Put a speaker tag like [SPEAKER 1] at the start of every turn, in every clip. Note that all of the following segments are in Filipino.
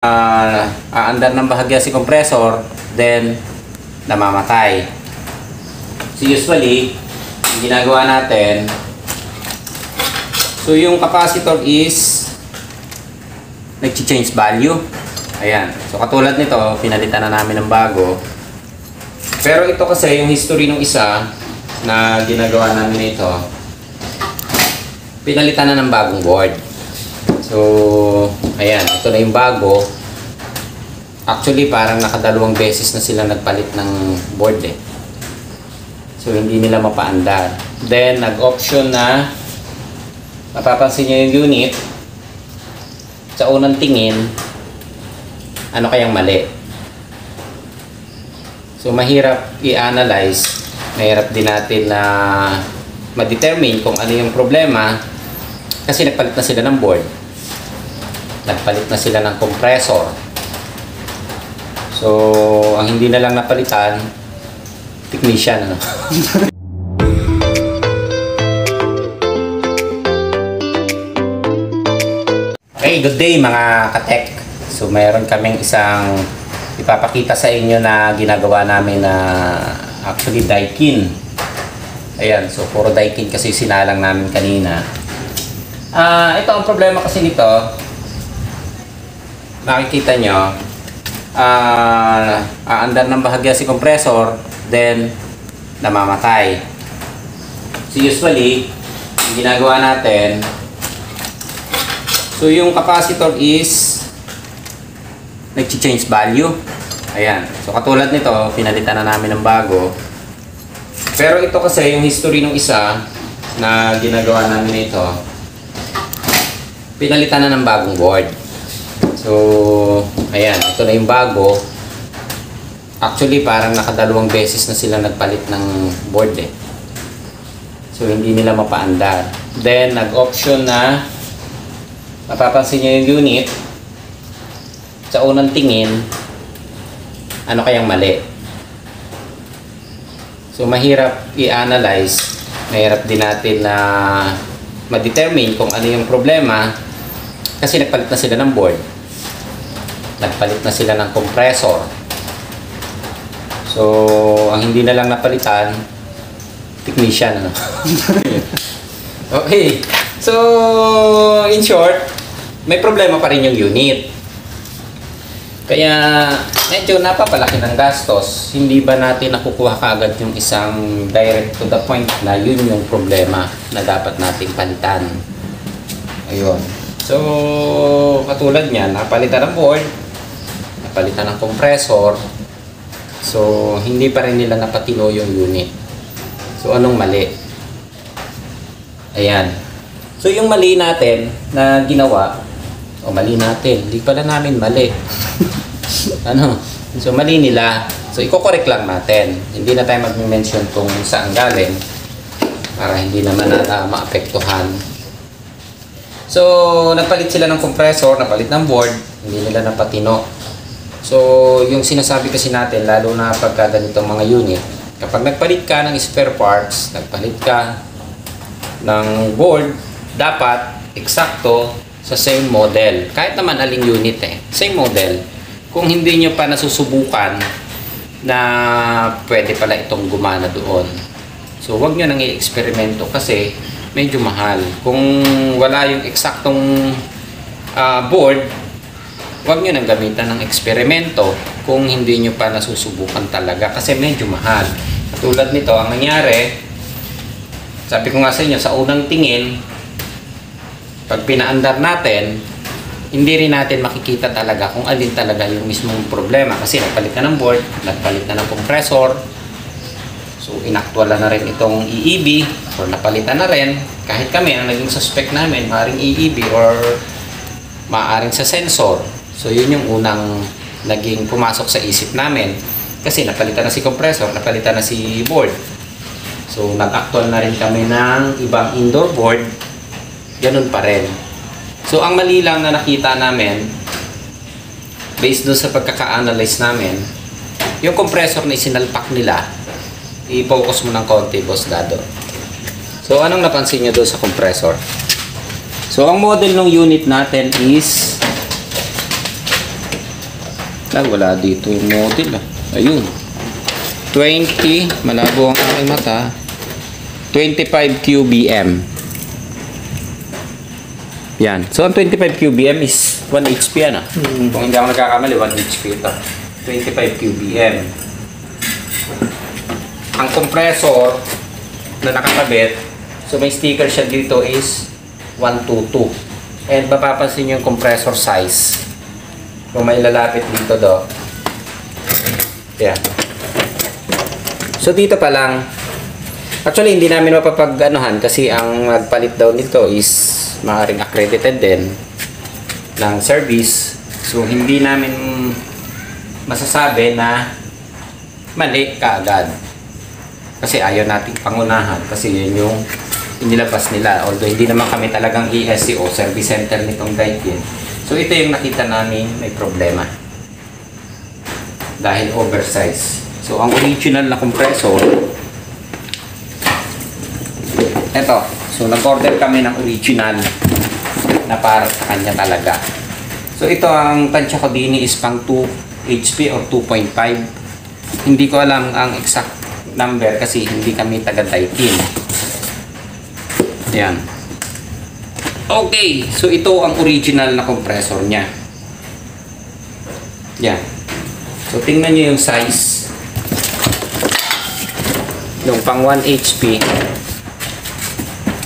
[SPEAKER 1] aandar ng bahagya si compressor, then namamatay. So usually, yung ginagawa natin, so yung capacitor is nag-change value. Ayan. So katulad nito, pinalitan na namin ng bago. Pero ito kasi yung history ng isa na ginagawa namin ito, pinalitan na ng bagong board. So, ayan, ito na yung bago. Actually, parang nakadalawang beses na sila nagpalit ng board eh. So, hindi nila mapaandar. Then, nag-option na, mapapansin nyo yung unit, sa unang tingin, ano kayang mali. So, mahirap i-analyze. Mahirap din natin na ma-determine kung ano yung problema kasi nagpalit na sila ng board. Nagpalit na sila ng compressor. So, ang hindi na lang napalitan, technician, ano? Okay, good day mga katek. So, mayroon kaming isang ipapakita sa inyo na ginagawa namin na actually Daikin. Ayan, so puro Daikin kasi sinalang namin kanina. Ito ang problema kasi nito. Makikita nyo, aandar ng bahagya si compressor, then namamatay. So usually, yung ginagawa natin, so yung capacitor is nag-change value. Ayan, so katulad nito, pinalitan na namin ng bago. Pero ito kasi yung history ng isa na ginagawa namin ito, pinalitan na ng bagong board. So, ayan, ito na yung bago. Actually, parang nakadalawang beses na sila nagpalit ng board eh. So, hindi nila mapaandar. Then, nag-option na, mapapansin nyo yung unit, sa unang tingin, ano kayang mali. So, mahirap i-analyze. Mahirap din natin na ma-determine kung ano yung problema kasi nagpalit na sila ng board. Nagpalit na sila ng compressor. So, ang hindi na lang napalitan, technician, ano? Okay. So, in short, may problema pa rin yung unit. Kaya, medyo napapalaki ng gastos. Hindi ba natin nakukuha kaagad yung isang direct to the point na yun yung problema na dapat nating palitan. Ayun. So, katulad niyan, napalitan ng board, napalitan ng compressor. So, hindi pa rin nila napatino yung unit. So, anong mali? Ayan. So, yung mali natin na ginawa, mali natin, hindi pala namin mali. Ano? So, mali nila. So, i-correct lang natin. Hindi na tayo mag-mention kung saan galing para hindi naman na maapektuhan. So, nagpalit sila ng compressor, napalit ng board, hindi nila napatino. So, yung sinasabi kasi natin, lalo na pagka ganitong mga unit, kapag nagpalit ka ng spare parts, nagpalit ka ng board, dapat eksakto sa same model. Kahit naman aling unit eh, same model. Kung hindi nyo pa nasusubukan na pwede pala itong gumana doon. So, huwag nyo nang i-eksperimento kasi medyo mahal. Kung wala yung eksaktong board, huwag nyo nang gamitan ng eksperimento kung hindi nyo pa nasusubukan talaga kasi medyo mahal. Katulad nito, ang nangyari, sabi ko nga sa inyo, sa unang tingin, pag pinaandar natin, hindi rin natin makikita talaga kung alin talaga yung mismong problema kasi nagpalit na ng board, nagpalit na ng compressor. So, inaktuala na rin itong EEB or napalitan na rin. Kahit kami, ang naging suspect namin, maaaring EEB or maaaring sa sensor. So, yun yung unang naging pumasok sa isip namin. Kasi napalitan na si compressor, napalitan na si board. So, nag-actual na rin kami ng ibang indoor board. Ganun pa rin. So, ang mali lang na nakita namin, based doon sa pagkaka-analyze namin, yung compressor na isinalpak nila, i-focus mo ng konti, Boss Dado. So, anong napansin nyo doon sa compressor? So, ang model ng unit natin is Wala dito yung model ah. Ayun. 20, malabo ang aking mata. 25 QBM. Yan. So, ang 25 QBM is 1 HP ano. Kung hindi ako nagkakamali, 1 HP ito. 25 QBM. Ang compressor na nakakabit, so may sticker siya dito is 122. And mapapansin nyo yung compressor size. Kung may lalapit dito do. Yan. So, dito pa lang. Actually, hindi namin mapapag-anuhan kasi ang nagpalit daw nito is maaaring accredited din ng service. So, hindi namin masasabi na mali kaagad. Kasi ayaw nating pangunahan kasi yun yung inilabas nila. Although, hindi naman kami talagang ESCO, service center nitong Daikin. So, ito yung nakita namin may problema. Dahil oversize. So, ang original na compressor, eto. So, nag-order kami ng original na para sa kanya talaga. So, ito ang tansya ko din is pang 2 HP or 2.5. Hindi ko alam ang exact number kasi hindi kami taga-Daikin. Yan. Okay. So, ito ang original na compressor niya. Yan. So, tingnan nyo yung size. Yung pang 1 HP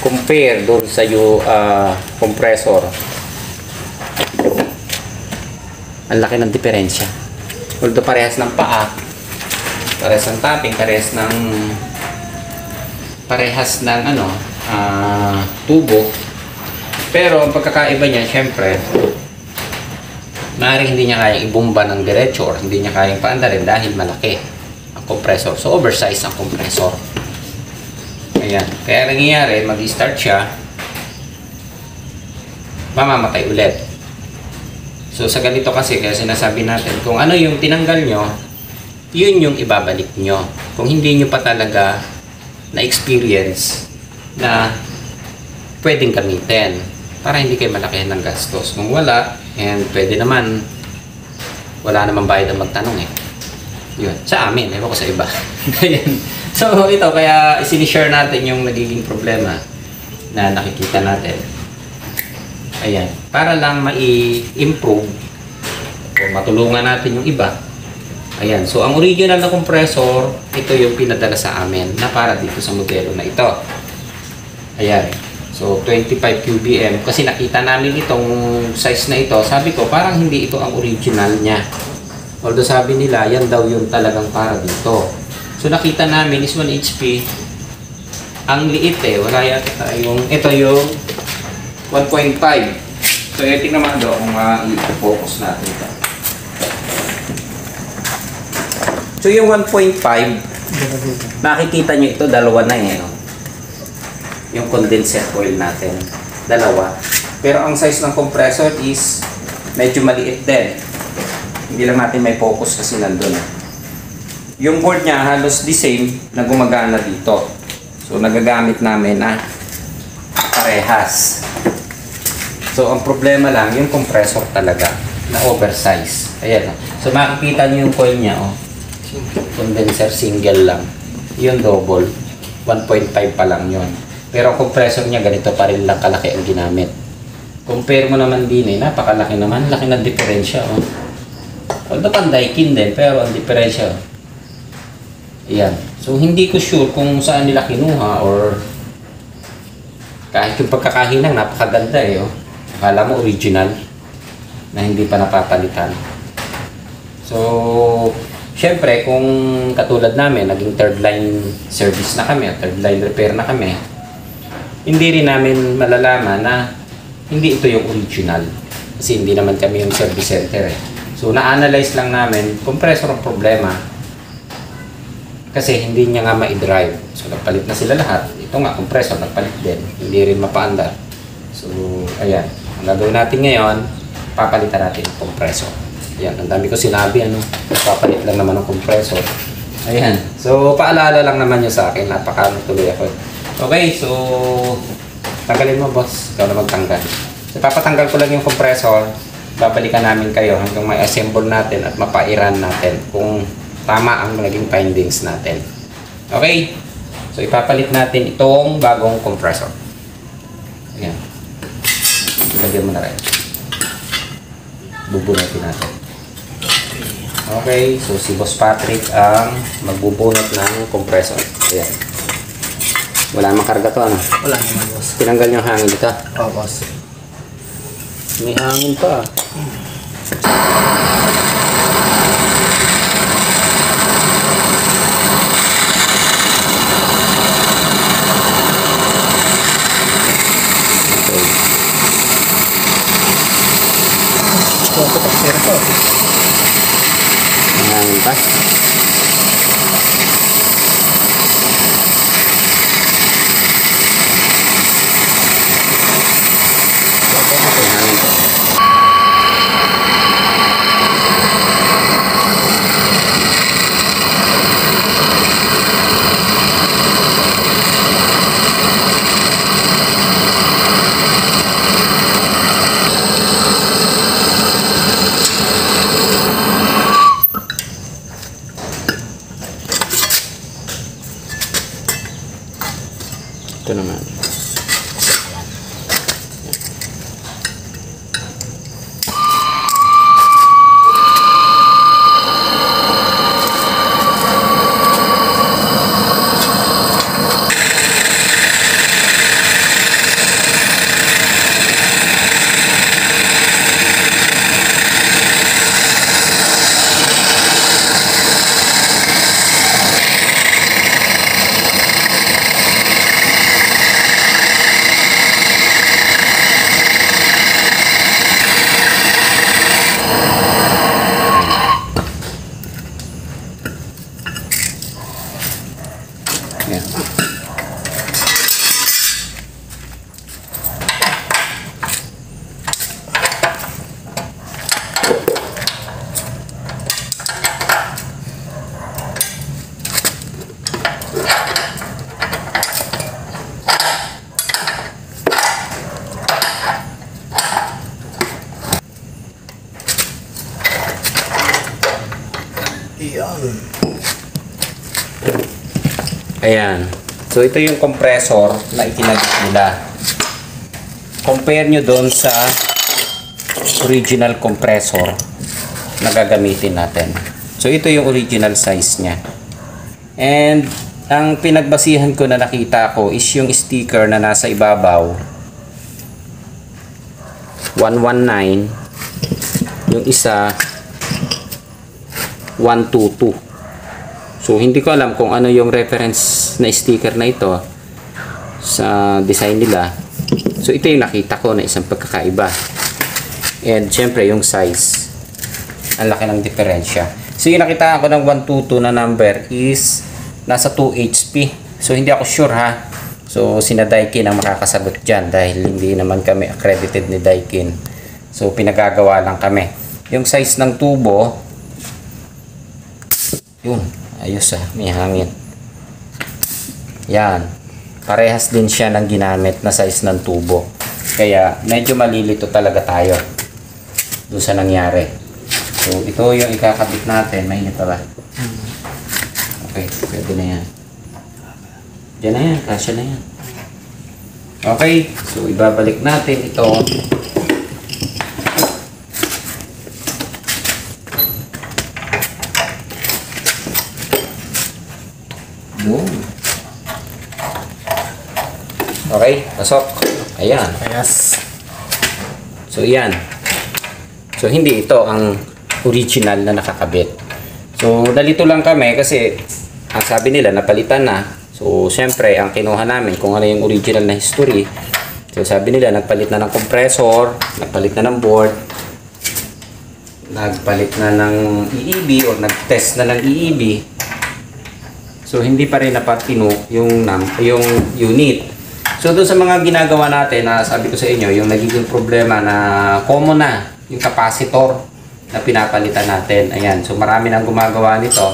[SPEAKER 1] compare doon sa compressor. Ang laki ng diferensya. Although parehas ng paa, parehas ng tapping, parehas ng tubo. Pero ang pagkakaiba niya, syempre, maaaring hindi niya kayang ibumba ng diretso or hindi niya kayang paandarin dahil malaki ang compressor. So, oversize ang compressor. Ayan. Kaya nangyayari, mag-start siya, mamamatay ulit. So, sa ganito kasi, kaya sinasabi natin, kung ano yung tinanggal nyo, yun yung ibabalik nyo. Kung hindi nyo pa talaga na-experience na pwedeng gamitin para hindi kayo malakihan ng gastos. Kung wala, and pwede naman, wala naman bayad ang magtanong eh. Yun. Sa amin, ewan ko sa iba. Ayan. So, ito, kaya sinishare natin yung nagiging problema na nakikita natin. Ayan. Para lang mai-improve o matulungan natin yung iba. Ayan. So, ang original na compressor, ito yung pinadala sa amin na para dito sa modelo na ito. Ayan. So, 25 QBM. Kasi nakita namin itong size na ito. Sabi ko, parang hindi ito ang original niya. Although sabi nila, yan daw yung talagang para dito. So, nakita namin is 1 HP. Ang liit eh. Wala yata yung... Ito yung 1.5. So, tingnan naman daw kung i-focus natin ito. So, yung 1.5, nakikita nyo ito, dalawa na eh. No? Yung condenser coil natin. Dalawa. Pero ang size ng compressor is medyo maliit din. Hindi lang natin may focus kasi nandun. Yung board niya halos the same na gumagana dito. So, nagagamit namin na parehas. So, ang problema lang, yung compressor talaga na oversize. Ayan. So, makikita niyo yung coil niya. Oh. Condenser single lang. Yung double. 1.5 pa lang yun. Pero ang compressor niya, ganito pa rin lang kalaki ang ginamit. Compare mo naman din eh. Napakalaki naman. Laki na diferensya. Oh. Although pang Daikin din, pero ang diferensya. Ayan. So, hindi ko sure kung saan nila kinuha or kahit yung pagkakahinang napakaganda eh. Oh. Akala mo original na hindi pa napapalitan. So, syempre, kung katulad namin, naging third line service na kami, third line repair na kami, hindi rin namin malalaman na hindi ito yung original. Kasi hindi naman kami yung service center eh. So, na-analyze lang namin, compressor ang problema. Kasi hindi niya nga ma-drive. So, nagpalit na sila lahat. Ito nga, compressor, nagpalit din. Hindi rin mapaandar. So, ayan. Ang gagawin natin ngayon, papalitan natin ang compressor. Ayan, ang dami ko sinabi, papalit lang naman ang compressor. Ayan. So, paalala lang naman yun sa akin. Napaka-tuloy ako. Okay, so, tanggalin mo, boss. Ikaw na magtanggal. So, papatanggal ko lang yung compressor. babalikan namin kayo hanggang may assemble natin at mapairan natin kung tama ang naging findings natin. Okay? So, ipapalit natin itong bagong compressor. Ayan. Ilagyan mo na rin. Bubunutin natin. Okay. So, si Boss Patrick ang magbubunot ng compressor. Ayan. Wala namang karga to, ano?
[SPEAKER 2] Wala naman, boss.
[SPEAKER 1] Tinanggal yung hangin dito.
[SPEAKER 2] Oo, boss.
[SPEAKER 1] May hangin pa. Hangin pa. Ito naman. Ayan. Ayan. So, ito yung compressor na itinagit nila. Compare nyo doon sa original compressor na gagamitin natin. So, ito yung original size niya. And, ang pinagbasihan ko na nakita ko is yung sticker na nasa ibabaw. 119. Yung isa, 122. So, hindi ko alam kung ano yung reference na sticker na ito sa design nila. So, ito yung nakita ko na isang pagkakaiba. And, syempre, yung size. Ang laki ng diferensya. So, yung nakita ko ng 122 na number is nasa 2 HP. So, hindi ako sure ha. So, sina Daikin ang makakasagot dyan dahil hindi naman kami accredited ni Daikin. So, pinagagawa lang kami. Yung size ng tubo, yun. Ayos may hangin. Yan. Parehas din siya ng ginamit na size ng tubo. Kaya medyo malilito talaga tayo doon sa nangyari. So ito yung ikakabit natin. Mainit pa ba? Okay, pwede na yan. Diyan na yan, kasya na yan. Okay, so ibabalik natin ito. Okay, pasok. Ayan.
[SPEAKER 2] Yes.
[SPEAKER 1] So, yan. So, hindi ito ang original na nakakabit. So, nalito lang kami kasi ang sabi nila napalitan na. So, syempre, ang kinuha namin kung ano yung original na history. So, sabi nila nagpalit na ng compressor, nagpalit na ng board, nagpalit na ng EEB or nag-test na ng EEB. So, hindi pa rin napatino yung unit. So, doon sa mga ginagawa natin na sabi ko sa inyo, yung nagiging problema na common na, yung capacitor na pinapalitan natin. Ayan. So, marami nang gumagawa nito.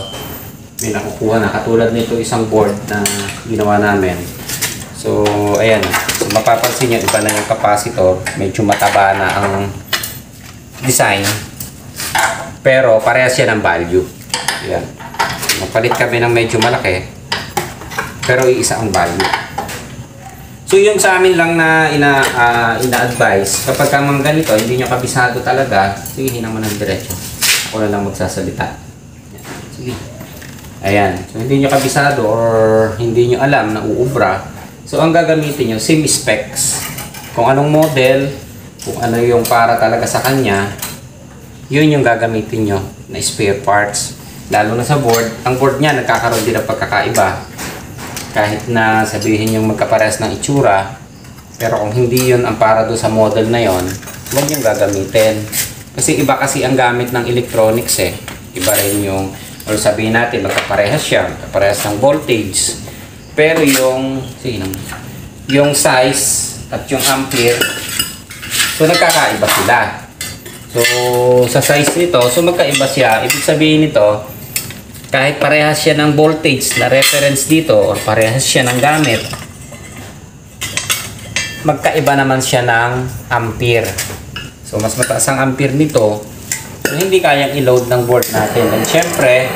[SPEAKER 1] May nakukuha na. Katulad nito isang board na ginawa namin. So, ayan. So, mapapansin nyo, iba na yung capacitor. Medyo mataba na design. Pero parehas siya ng value. Yan. Napalit kami ng medyo malaki. Pero iisa ang value. So yung sa amin lang na ina-advise, kapag ka mga ganito, hindi nyo kabisado talaga, sige, hinang mo ng diretso. Ako na lang magsasalita. Yan. Sige. Ayan. So hindi nyo kabisado or hindi nyo alam na uubra. So ang gagamitin nyo, same specs. Kung anong model, kung ano yung para talaga sa kanya, yun yung gagamitin nyo na spare parts. Lalo na sa board. Ang board niya nagkakaroon din ng pagkakaiba. Kahit na sabihin yung magkaparehas ng itsura, pero kung hindi yun ang para doon sa model na yon, huwag yung gagamitin. Kasi iba kasi ang gamit ng electronics eh. Iba rin yung, or sabihin natin magkaparehas siya, magkaparehas ng voltage. Pero yung, sige naman, yung size at yung ampere, so nagkakaiba sila. So sa size nito, so magkaiba siya. Ibig sabihin nito, kahit parehas siya ng voltage na reference dito or parehas siya ng gamit, magkaiba naman siya ng ampere. So mas mataas ang ampere nito, so hindi kayang i-load ng board natin. And syempre,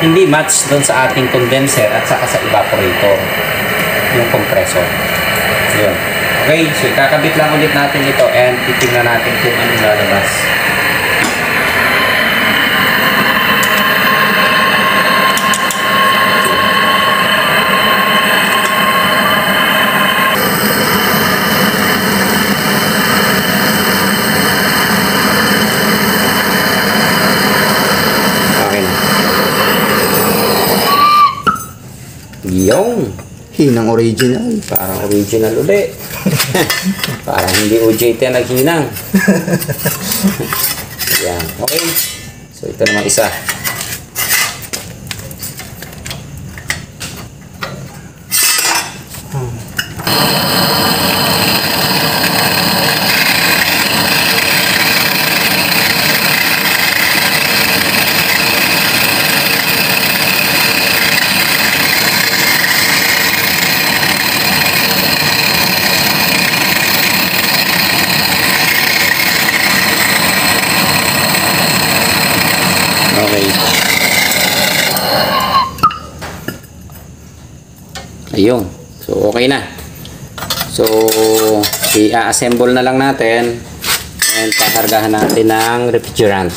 [SPEAKER 1] hindi match doon sa ating condenser at saka sa evaporator, yung compressor. Yun. Okay, so ikakabit lang ulit natin ito and titingnan natin kung anong lalabas. Yung
[SPEAKER 2] hinang original.
[SPEAKER 1] parang original uli. Parang hindi OJT ang naghinang. Yan. Okay. So ito naman isa. Okay. Ayun. So, okay na. So, i-assemble na lang natin and pakargahan natin ng refrigerant.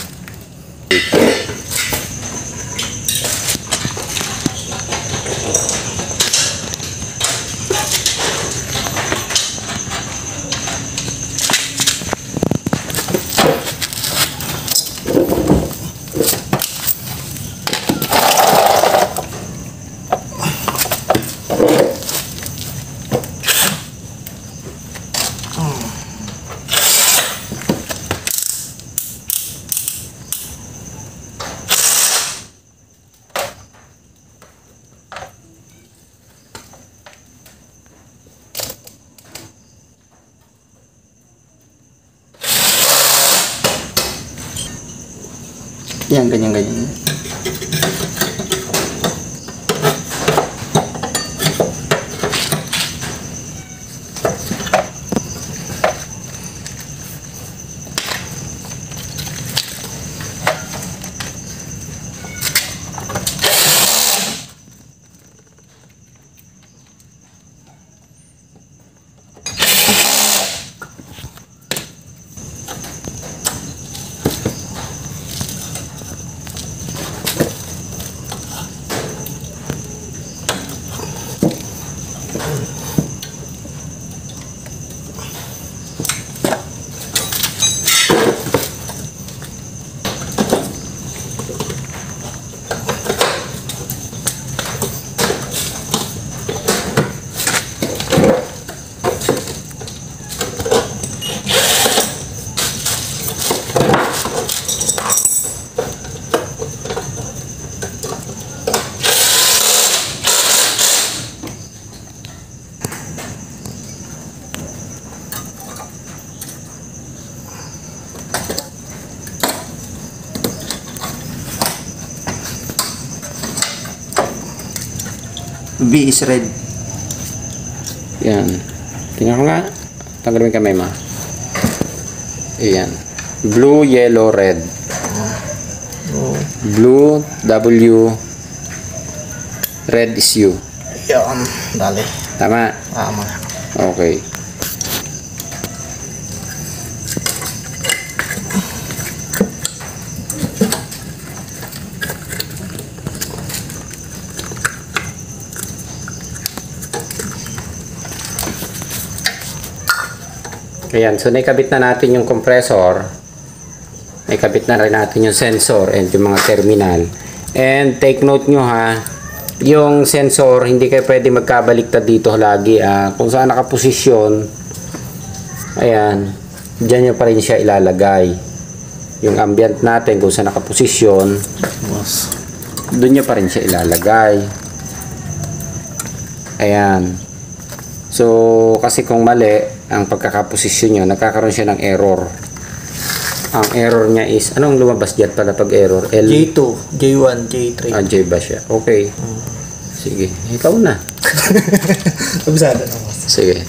[SPEAKER 2] Yan, ganyan. V is red.
[SPEAKER 1] Yan. Tingnan ko nga. Tanggalin yung kamay mo. Ayan. Blue, yellow, red. Blue, W. Red is U.
[SPEAKER 2] Yan, dali.
[SPEAKER 1] Tama?
[SPEAKER 2] Tama.
[SPEAKER 1] Okay. Ayan, so naikabit na natin yung compressor. Naikabit na rin natin yung sensor and yung mga terminal. And take note nyo ha, yung sensor, hindi kayo pwede magkabaliktad dito lagi. Kung saan nakaposisyon, ayan, dyan nyo pa rin siya ilalagay. Yung ambient natin, kung saan nakaposisyon, doon nyo pa rin siya ilalagay. Ayan. So, kasi kung mali ang pagkakaposisyon nyo, nagkakaroon siya ng error. Ang error niya is, anong lumabas dyan pala pag error?
[SPEAKER 2] J2, J1, J3.
[SPEAKER 1] J ba siya? Okay. Sige, ikaw na.
[SPEAKER 2] Kabisado na, boss.
[SPEAKER 1] Sige.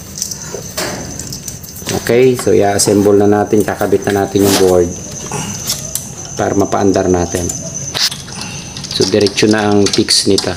[SPEAKER 1] Okay, so i-assemble na natin, kakabit na natin yung board para mapaandar natin. So, diretso na ang fix nito.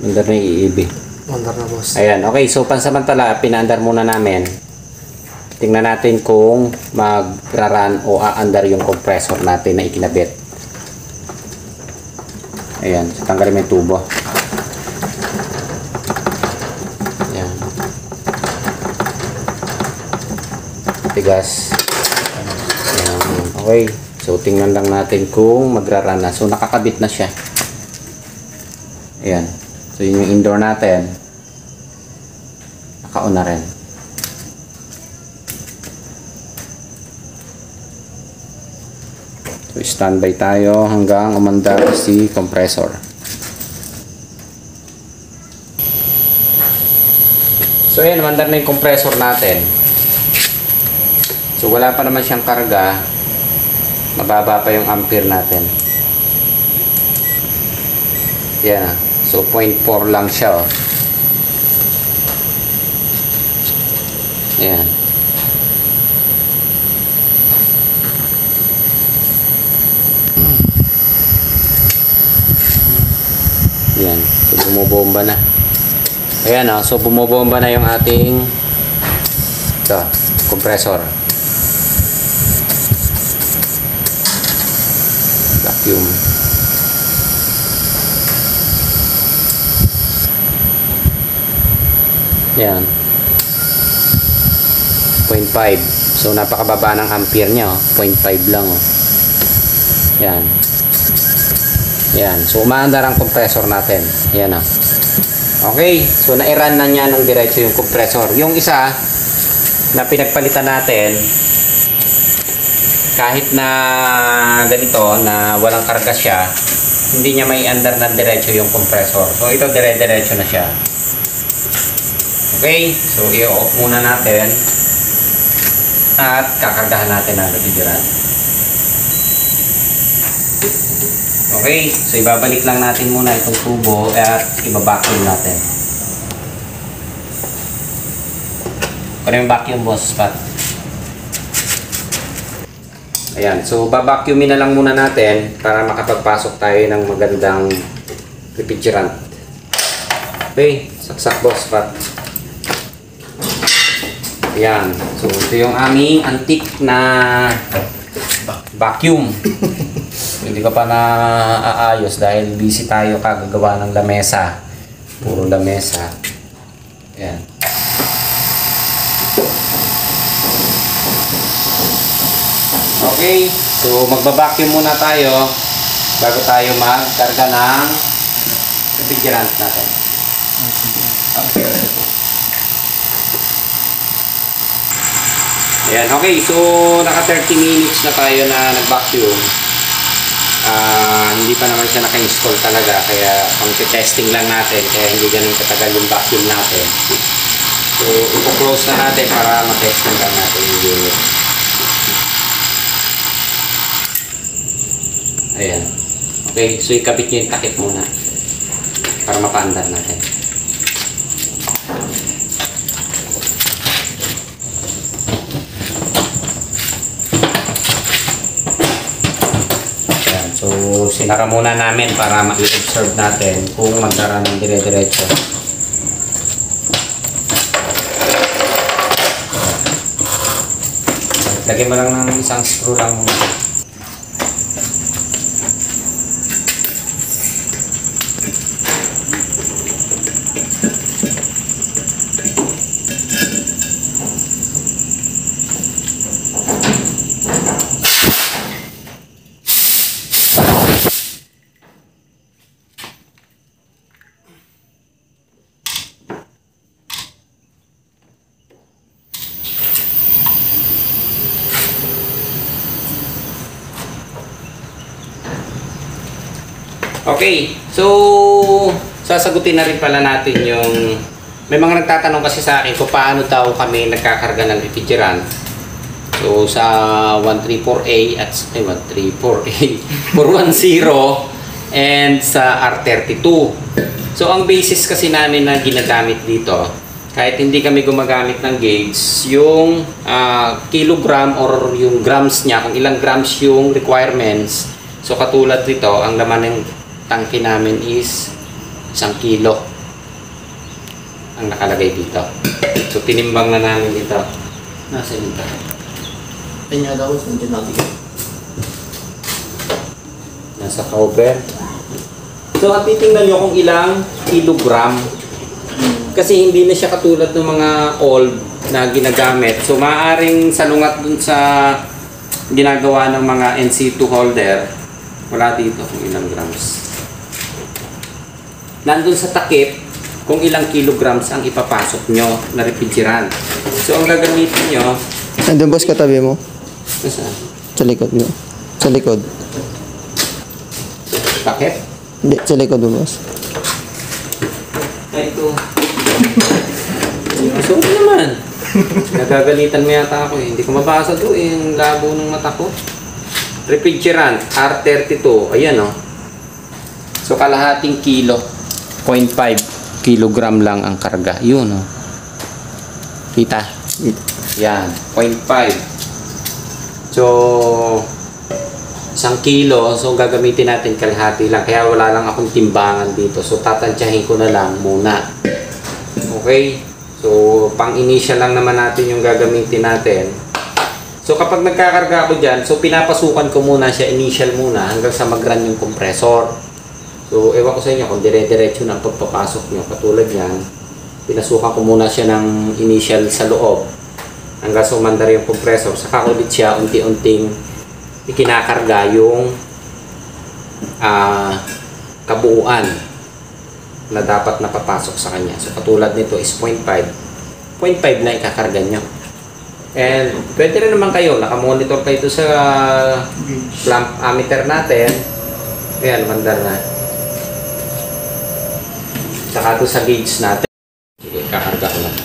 [SPEAKER 1] Andar na iib.
[SPEAKER 2] Mandar na, boss.
[SPEAKER 1] Ayan, okay. So, pansamantala, pinaandar muna namin. Tingnan natin kung magra-run o aandar yung compressor natin na ikinabit. Ayan. So, tanggalin mo yung tubo. Ayan. Tigas. Ayan. Okay. So, tingnan lang natin kung magra-run na. So, nakakabit na siya. Ayan. So, yun yung indoor natin. Naka-on na rin. So, standby tayo hanggang umandar si compressor. So, ayan, umandar na yung compressor natin. So, wala pa naman siyang karga. Mababa pa yung ampere natin. Yan. So, 0.4 lang siya, oh. Ayan. Ayan. So, bumubomba na. Ayan, oh. So, bumubomba na yung ating ito, compressor. Vacuum. Yan. 0.5. So, napakababa ng ampere niya, oh. 0.5 lang, oh. Yan. Yan. So, umaandar ang compressor natin. Yan, oh. Okay. So, na-run na niya ng diretso yung compressor. Yung isa na pinagpalitan natin, kahit na ganito, na walang karga siya, hindi niya may andar ng diretso yung compressor. So, ito dire-diretso na siya. Okay, so i-off muna natin at kakargahan natin ang refrigerant. Okay, so ibabalik lang natin muna itong tubo at i-vacuum natin. Kung yung vacuum, boss, Pat. Ayan, so babacuumin na lang muna natin para makapagpasok tayo ng magandang refrigerant. Okay, saksak, boss, Pat. Ayan. So, ito yung aming antique na vacuum. Hindi ko pa na-aayos dahil busy tayo kagagawa ng lamesa. Puro lamesa. Ayan. Okay. So magba-vacuum muna tayo bago tayo magkarga ng refrigerant natin. Ayan, okay. So naka 30 minutes na tayo na nag-vacuum. Hindi pa naman siya naka-install talaga, kaya pang-testing lang natin, kaya hindi ganun katagal yung vacuum natin. So ipo-close na natin para ma-test lang natin yung unit. Ayan. Okay, so ikabit nyo yung takip muna para mapa-andar natin. Ayan, so sinara muna namin para ma-observe natin kung magdara ng dire-diretso. Lagyan mo lang ng isang screw lang muna. Okay, so sasagutin na rin pala natin yung may mga nagtatanong kasi sa akin kung paano daw kami nagkakarga ng refrigerant. So sa 134A at 134A 410 and sa R32. So ang basis kasi namin na ginagamit dito, kahit hindi kami gumagamit ng gauge, yung kilogram or yung grams niya, kung ilang grams yung requirements. So katulad dito, ang laman ng tangke namin is 1 kilo ang nakalagay dito. So tinimbang na namin dito. Nasa dito.
[SPEAKER 2] Kanya daw, hindi natin.
[SPEAKER 1] Nasa cover. So at titingnan nyo kung ilang kilogram. Kasi hindi na siya katulad ng mga old na ginagamit. So maaaring salungat dun sa ginagawa ng mga NC2 holder. Wala dito kung ilang grams. Nandun sa takip kung ilang kilograms ang ipapasok nyo na refrigerant. So ang gagamitin nyo,
[SPEAKER 2] Nandun boss, katabi mo.
[SPEAKER 1] nasa
[SPEAKER 2] Sa likod mo. Sa likod.
[SPEAKER 1] takip?
[SPEAKER 2] Hindi, sa likod mo boss.
[SPEAKER 1] Ay, ito. So naman. Nagagalitan mo yata ako eh. Hindi ko mabasa to eh. Yung labo ng mata ko. Refrigerant R32. Ayan oh. So kalahating kilo. 0.5 kilogram lang ang karga. Yun oh. Kita? Yan. 0.5. So 1 kilo. So gagamitin natin kalahati lang. Kaya wala lang akong timbangan dito. So tatansyahin ko na lang muna. Okay? So pang initial lang naman natin yung gagamitin natin. So kapag nagkakarga ako dyan, so pinapasukan ko muna siya initial muna hanggang sa mag-run yung compressor. So ewan ko sa inyo kung dire-diretso na pagpapasok nyo. Katulad yan, pinasukan ko muna siya ng initial sa loob hanggang sa umandar yung compressor. Saka ulit siya unti-unting ikinakarga yung kabuuan na dapat napapasok sa kanya. So katulad nito is 0.5. 0.5 na ikakarga nyo. And pwede rin naman kayo, nakamonitor kayo sa clamp ammeter natin. Ayan, mandar na. Saka ito sa gauge natin. Kakarga ko lang.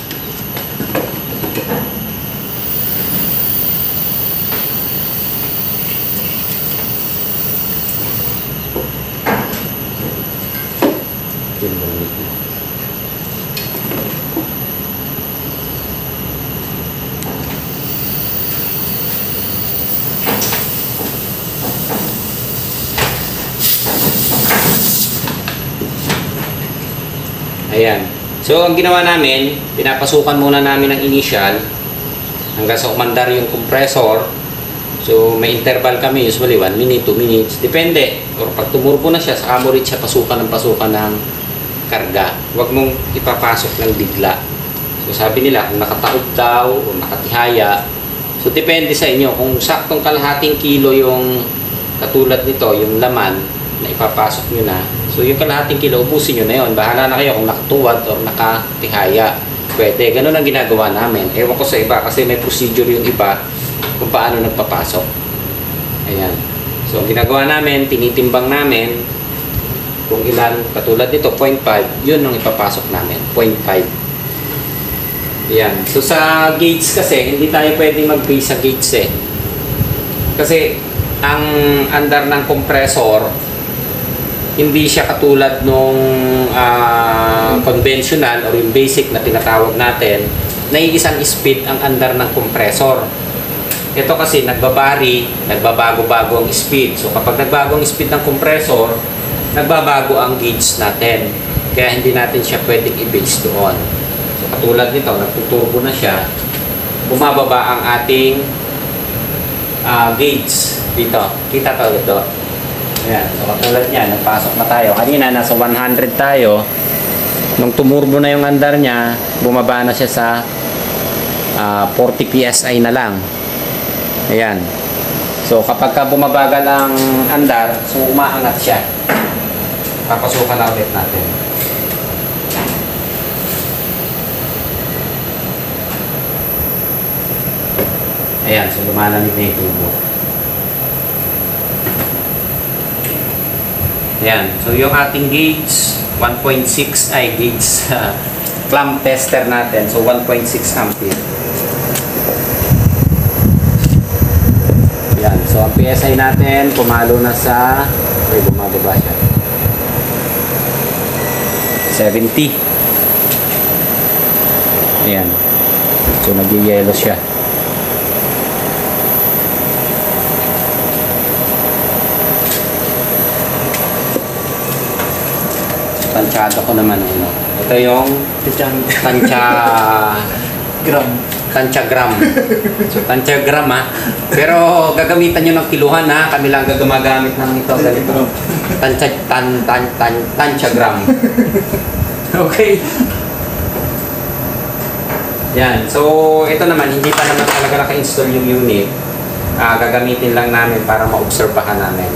[SPEAKER 1] Ayan. So, ang ginawa namin, pinapasukan muna namin ang initial hanggang sa umandar yung compressor. So, may interval kami, usually 1 minute, 2 minutes. Depende. Or pag tumurbo na siya, saka mo rin siya pasukan ng karga. Huwag mong ipapasok ng bigla. So, sabi nila, kung nakataob daw o nakatihaya, So, depende sa inyo. Kung saktong kalahating kilo yung katulad nito, yung laman na ipapasok nyo na. So, yung kalahating kilo, ubusin nyo na yun. Bahala na kayo kung nakatuwad o nakatihaya. Pwede. Ganun ang ginagawa namin. Ewan ko sa iba kasi may procedure yung iba kung paano nagpapasok. Ayan. So, ang ginagawa namin, tinitimbang namin kung ilan, katulad nito, 0.5, yun ang ipapasok namin. 0.5. Ayan. So, sa gauge kasi, hindi tayo pwedeng mag-base sa gauge eh. Kasi, ang andar ng compressor, hindi siya katulad nung conventional or yung basic na tinatawag natin, na isang speed ang andar ng compressor. Ito kasi nagbabago-bago ang speed. So, kapag nagbago ang speed ng compressor, nagbabago ang gauge natin. Kaya hindi natin siya pwedeng i-base doon. So, katulad nito, nagtuturbo na siya, bumababa ang ating gauge dito. Kita to dito. Ayan. So, katulad niya, nagpasok na tayo. Kanina, nasa 100 tayo. Nung tumurbo na yung andar niya, bumaba na siya sa 40 PSI na lang. Ayan. So, kapag bumabagal ang andar, so umaangat siya. Papasukan na ulit natin. Ayan, so lumalamig na yung tubo. Ayan, so yung ating gauge, 1.6 ay gauge clamp tester natin. So 1.6 ampere. Ayan, so ang PSI natin, pumalo na sa, ay bumababa siya. 70. Ayan. So nag-yellow siya. Tansyado ko naman ano. Ito yung tansyagram. So tansyagram ha. Pero gagamitan nyo ng kiluhan ha. Kami lang gagagamit ng ito ganito. Tansyagram. Okay. Yan. So ito naman hindi pa naman talaga naka-install yung unit. Gagamitin lang namin para maobserbahan namin.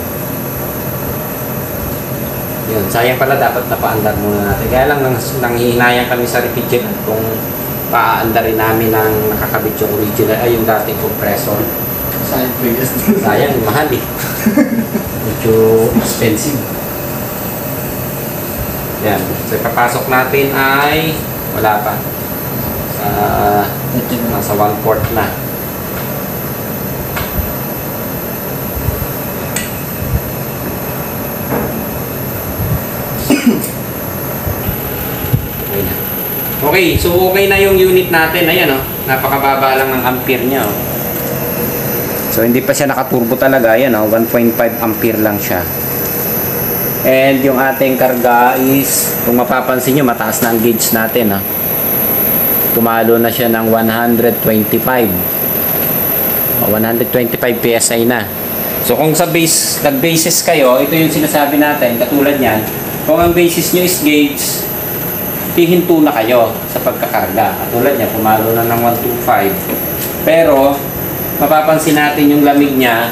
[SPEAKER 1] Yun, sayang pala dapat napaandar muna natin. Kaya lang nanghihinayang kami sa refrigerant kung paaandarin namin ng nakakabit yung original, ay yung dating compressor. Sayang, mahal eh. Medyo expensive. Yan. So, papasok natin ay wala pa. Nasa 1/4 na. Okay, so okay na yung unit natin. Ayan oh, napakababa lang ng ampere niya oh. So hindi pa siya nakaturbo talaga. Ayan oh, 1.5 ampere lang siya. And yung ating karga is, kung mapapansin nyo, mataas na ang gauge natin oh. Pumalo na siya ng 125 PSI na. So kung sa base, nag-basis kayo, ito yung sinasabi natin, katulad yan. Kung ang basis nyo is gauge, hihinto na kayo sa pagkakarga. Katulad niya, pumalo na ng 125. Pero, mapapansin natin yung lamig niya,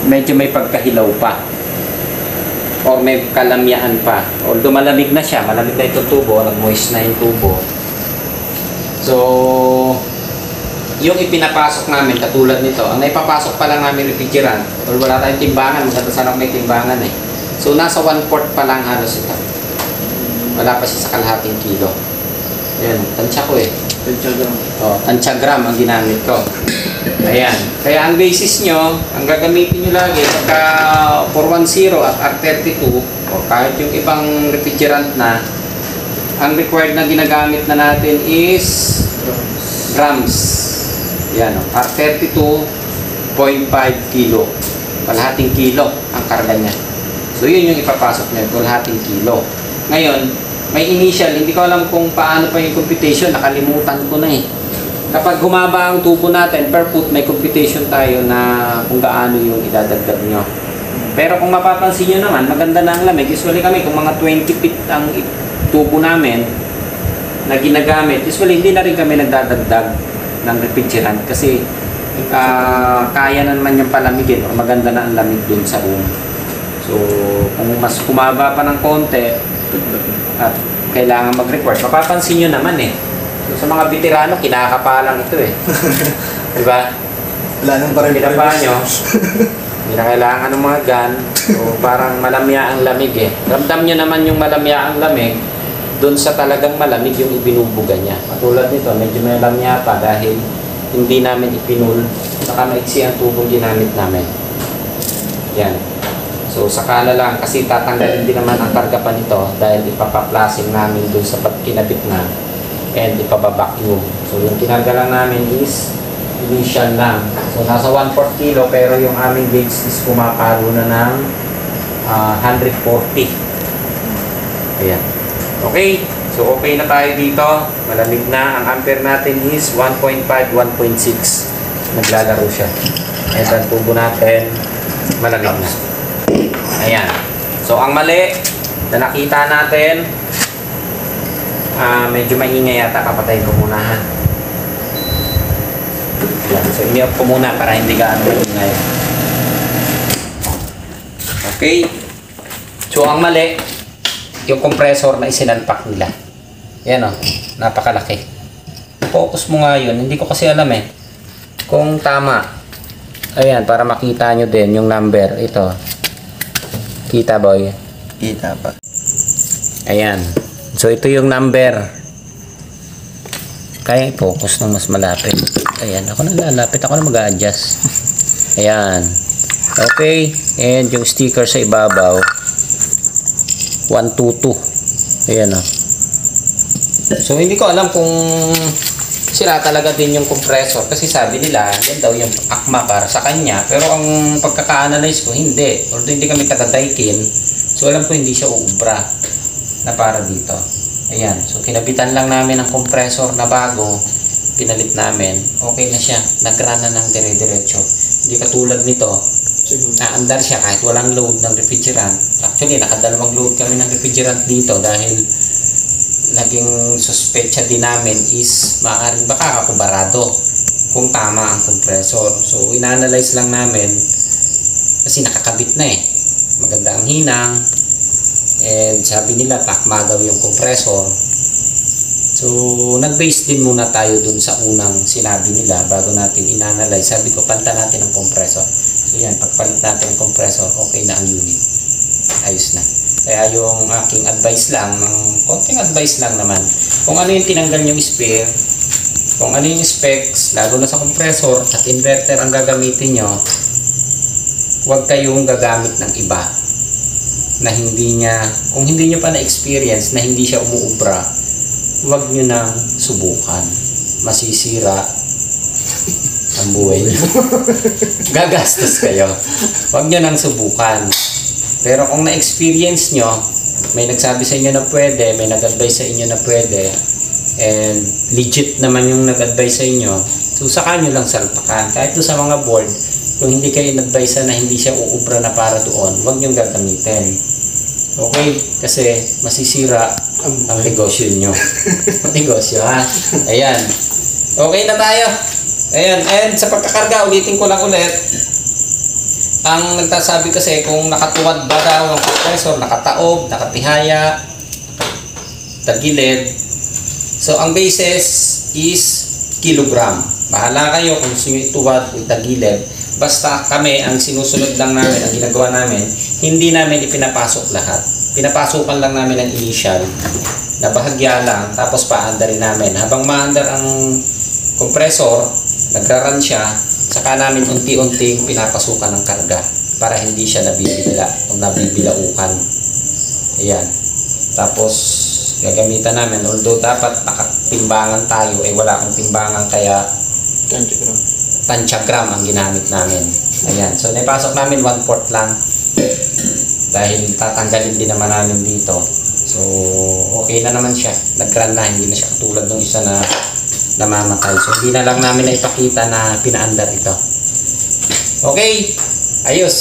[SPEAKER 1] medyo may pagkahilaw pa. O may kalamyaan pa. Although malamig na siya, malamig na itong tubo, nag-moist na yung tubo. So, yung ipinapasok namin, katulad nito, ang naipapasok pa lang namin refrigerant, or wala tayong timbangan, maganda sana may timbangan eh. So, nasa 1/4 pa lang halos ito. Wala pa siya sa kalahating kilo. Ayan, tansya ko eh. Tansyagram ang ginamit ko. Ayan. Kaya ang basis nyo, ang gagamitin nyo lagi, pagka 410 at R32, o kahit yung ibang refrigerant na, ang required na ginagamit na natin is grams. Ayan o, R32, 0.5 kilo. Kalahating kilo ang karga niya. So yun yung ipapasok nyo, kalahating kilo. Ngayon, may initial, hindi ko alam kung paano pa yung computation, nakalimutan ko na eh. Kapag humaba ang tubo natin, per foot, may computation tayo na kung gaano yung idadagdag nyo. Pero kung mapapansin nyo naman, maganda na ang lamig. Usually kami, kung mga 20 feet ang tubo namin na ginagamit, usually hindi na rin kami nagdadagdag ng refrigerant kasi kaya na naman yung palamigin o maganda na ang lamig dun sa room. So, kung mas kumaba pa ng konti at kailangan mag-record, mapapansin nyo naman eh. So, sa mga veterano, kinakapalang ito eh. Diba?
[SPEAKER 2] Wala nang parang
[SPEAKER 1] Pinapa nyo, hindi na kailangan ng mga gun. So, parang malamya ang lamig eh. Ramdam nyo naman yung malamya ang lamig doon sa talagang malamig yung ibinubuga niya. Katulad nito, medyo may lamya pa dahil hindi namin ipinul. Saka maiksi ang tubong ginamit namin. Yan. So, saka na lang kasi tatanggalin din naman ang karga pa nito dahil ipapaplasin namin doon sa pagkinabit na and ipababacuum. So, yung kinarga lang namin is initial lang. So, nasa 1/4 kilo pero yung aming gauge is pumapalo na ng 140. Ayan. Okay. So, okay na tayo dito. Malamig na. Ang ampere natin is 1.5, 1.6. Naglalaro siya. And ang tubo natin, malamig na. Ayan. So, ang mali na nakita natin, medyo maingay yata. Kapatay ko muna ha. Ayan. So, i-off ko muna para hindi gaano maingay. Okay. So, ang mali, yung compressor na isinalpak nila. Yan o. Napakalaki. Focus mo nga yun. Hindi ko kasi alam eh. Kung tama. Ayan. Para makita nyo din yung number. Ito. Kita boy?
[SPEAKER 2] Kita pa.
[SPEAKER 1] Ayan. So, ito yung number. Kaya i-focus ng mas malapit. Ayan. Ako na lalapit. Ako na mag-a-adjust. Ayan. Okay. And yung sticker sa ibabaw. 122. Ayan o. So, hindi ko alam kung sira talaga din yung compressor. Kasi sabi nila, yan daw yung akma para sa kanya. Pero ang pagkaka-analyze ko, hindi. Although hindi kami taga-Daikin, so alam ko hindi siya uubra na para dito. Ayan. So, kinabitan lang namin ang compressor na bago. Pinalit namin. Okay na siya. Nag-run na ng dire-diretso. Hindi katulad nito. Naandar siya kahit walang load ng refrigerant. Actually, nakadalawang load kami ng refrigerant dito dahil naging suspecha din namin is maaaring baka kakubarado kung tama ang compressor. So, ina-analyze lang namin kasi nakakabit na eh. Maganda ang hinang and sabi nila takma daw yung compressor. So, nag-base din muna tayo dun sa unang sinabi nila bago natin ina-analyze. Sabi ko, palitan natin ang compressor. So, yan, pagpalit natin ang compressor, okay na ang unit. Ayos na. Kaya yung aking advice lang, konting advice lang naman, kung ano yung tinanggal yung spare, kung ano yung specs, lalo na sa compressor at inverter ang gagamitin nyo, huwag kayong gagamit ng iba na hindi niya, kung hindi nyo pa na-experience na hindi siya umuubra, huwag nyo nang subukan. Masisira ang buhay nyo. Gagastos kayo. Huwag nyo nang subukan. Pero kung na-experience nyo, may nagsabi sa inyo na pwede, may nag-advise sa inyo na pwede, and legit naman yung nag-advise sa inyo, so saka nyo lang salpakan. Kahit doon sa mga board, kung hindi kayo nag-advise na hindi siya uubra na para doon, huwag nyo gagamitin. Okay? Kasi masisira ang negosyo nyo. Negosyo ha? Ayan. Okay na tayo. Ayan. And sa pagkakarga, ulitin ko lang ulit. Ang nagtasabi kasi kung nakatuwad ba daw ang compressor, nakataob, nakatihaya, tagilid. So, ang basis is kilogram. Bahala kayo kung gusto nyo ituwad o tagilid. Basta kami, ang sinusunod lang namin, ang ginagawa namin, hindi namin ipinapasok lahat. Pinapasukan lang namin ang initial na bahagya lang, tapos paandarin namin. Habang maandar ang compressor, nagra-run siya, saka namin unti-unting pinapasukan ng karga para hindi siya nabibila o nabibilaukan. Ayan. Tapos, gagamitan namin. Although dapat nakatimbangan tayo, wala akong timbangan kaya tansyagram ang ginamit namin. Ayan. So, naipasok namin 1/4 lang dahil tatanggalin din naman namin dito. So, okay na naman siya. Nag-run na. Hindi na siya katulad ng isa na namamatay. So, hindi na lang namin na ipakita na pinaandar ito. Okay. Ayos.